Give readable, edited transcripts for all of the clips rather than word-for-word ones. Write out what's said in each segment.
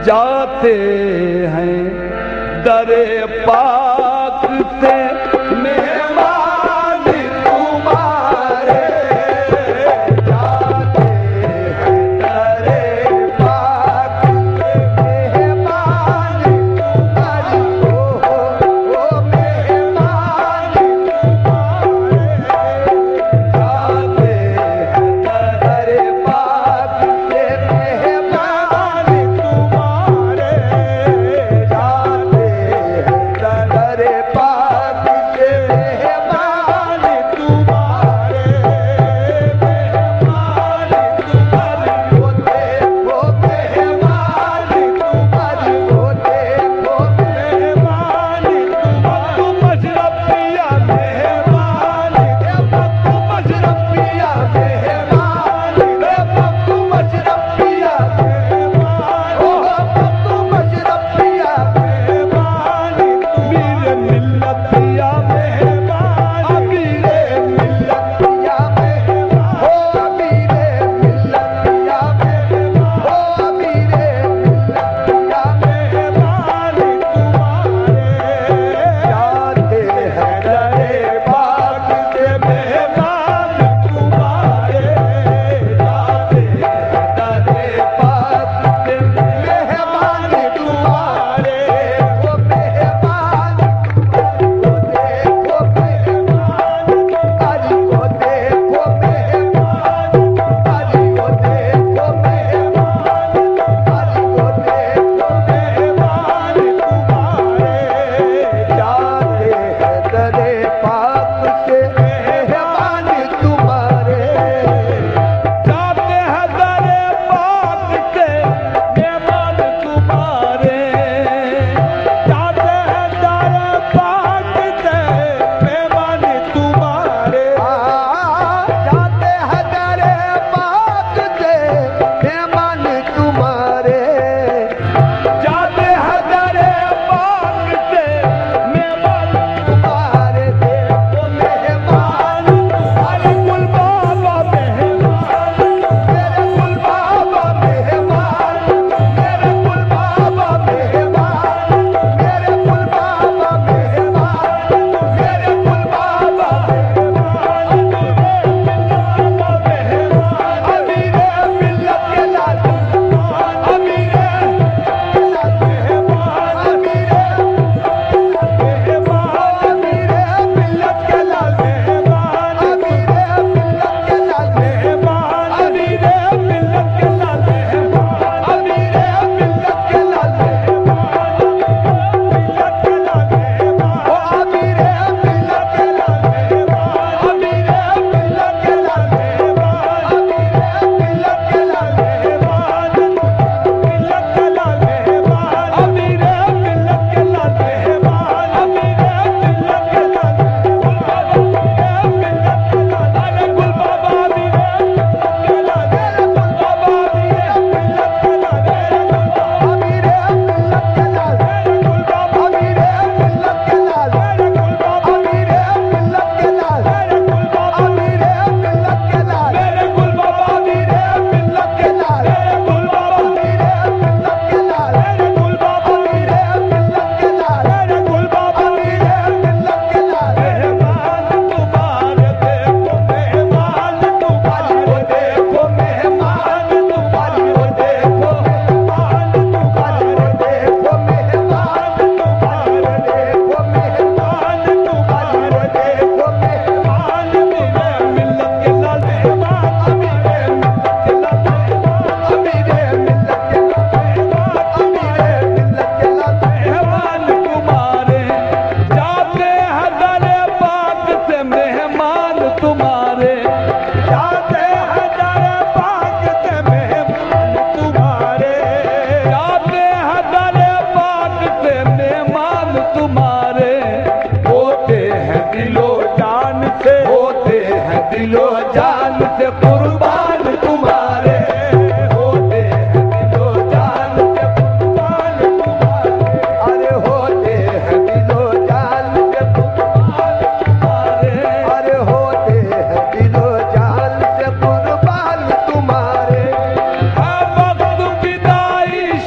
जाते हैं दरे पाक से मेहमान तुम्हारे, जाते हैं दरे पाक से मेहमान तुम्हारे, ओ मेहमान तुम्हारे, जाते हैं दरे पाक से मेहमान तुम्हारे, जाते हैं दरे पाक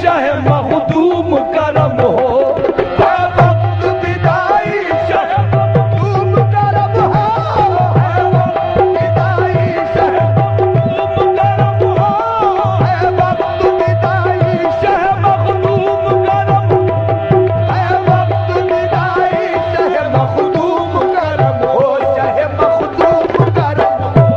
शह मखदूम करम हो, है वक्त विदाई शह मखदूम करम हो, है वक्त विदाई शह मखदूम करम हो, है वक्त विदाई शह मखदूम करम, है वक्त विदाई शह मखदूम करम हो, शह मखदूम करम हो,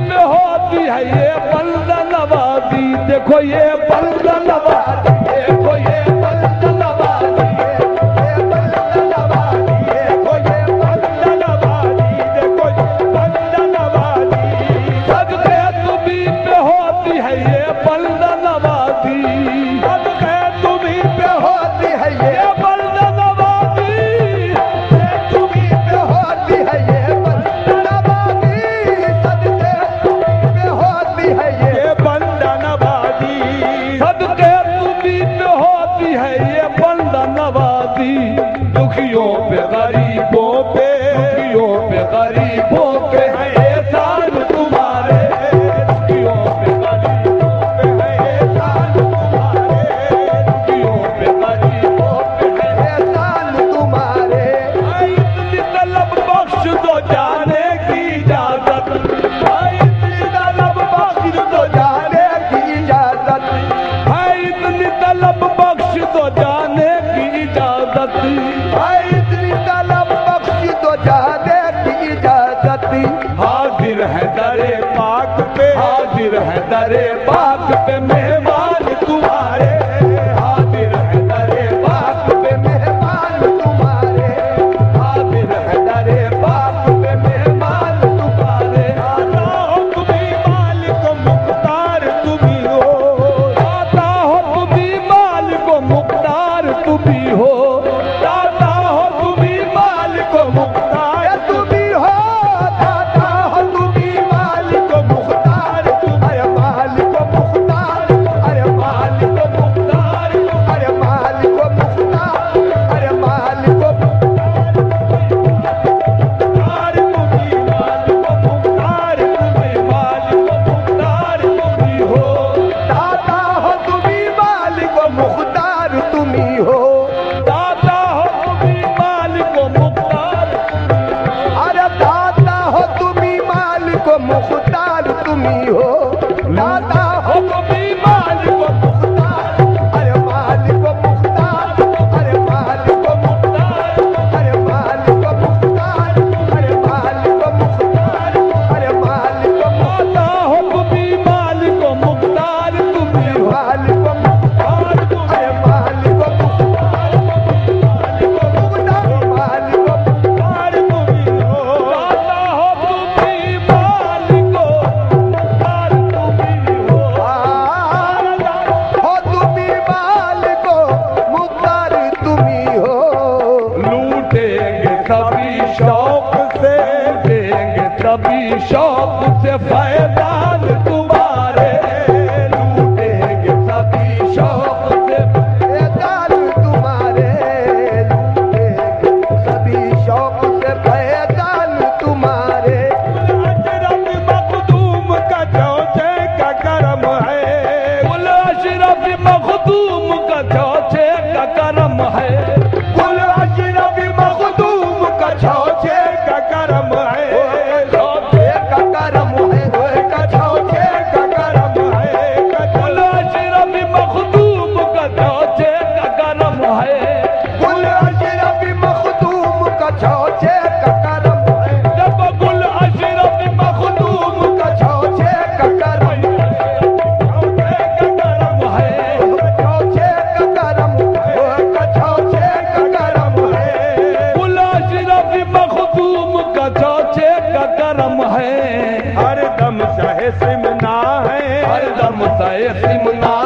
देखो ये बल्द नवाज़ी, देखो ये बल्द नवाज़ी, ये बल्द नवाज़ी, देखो ये बल्द नवाज़ी, देखो ये बल्द नवाज़ी, सदके तुम्हीं पे होती है ये बल्द नवाज़ी, सदके तुम्हीं पे होती है ये बल्द नवाज़ी, तुम्हीं पे होती है ये बल्द नवाज़ी, सदके तुम्हीं पे होती है ये बल्द नवाज़ी, सदके तुम्हीं पे होती है ये बल्द नवाज़ी, दुखियों पे गरीबों पे, दुखियों पे गरीबों पे है एहसान तुम्हारे, दुखियों पे गरीबों पे है एहसान तुम्हारे, दुखियों पे गरीबों पे है एहसान तुम्हारे, इतनी तलब बख्श दो जाने की इजाजत, इतनी तलब बख्श दो जाने की इजाजत, इतनी तलब बख्श दो जाने की इजाजत, इतनी तलब बख्श दो जाने की इजाजत, हाजिर है दरे पाक पे, हाजिर है दरे पाक पे मेहमान तुम्हारे, हाजिर है दरे पाक पे मेहमान तुम्हारे, हाजिर है दरे पाक पे मेहमान तुम्हारे, आता हो तुम्हीं मालिक मुख्तार तुम्हीं हो, आता हो तुम्हीं मालिक मुख्तार तुम्हीं हो, दाता हो तुम्हीं मालिक मुख्तार तुम्हीं हो, दाता हो तुम्हीं मालिक मुख्तार, अरे मालिक मुख्तार, अरे मालिक मुख्तार, अरे मालिक मुख्तार, अरे मालिक मुख्तार तुम्हीं मालिक मुख्तार, तुम्हीं मालिक मुख्तार तुम्हीं हो, दाता हो तुम्हीं मालिक मुख्तार तुम्हीं हो, दाता हो तुम्हीं मालिक मुख्तार, अरे दाता हो तुम्हीं मालिक मुख्तार तुम्हीं हो, दाता हो तुम्हीं मालिक मुख्तार, अरे मालिक मुख्तार, अरे मालिक मुख्तार, अरे मालिक मुख्तार, अरे मालिक मुख्तार, अरे मालिक दाता हो तुम्हीं मालिक मुख्तार तुम्हीं हो, मालिक मुख्तार, अरे मालिक मुख्तार, मालिक मुख्तार तुम्हीं हो, दाता हो तुम्हीं मालिक मुख्तार तुम्हीं हो, हो तुम्हीं मालिक मुख्तार तुम्हीं हो, लूटेंगे सभी शौक से, देंगे सभी शौक से फैजान तुम्हारे, लूटेंगे सभी शौक से फैजान तुम्हारे, लूटेंगे सभी शौक से फैजान तुम्हारे। का करम है, हर दम सहे सिमना है, हर दम सहे सिमना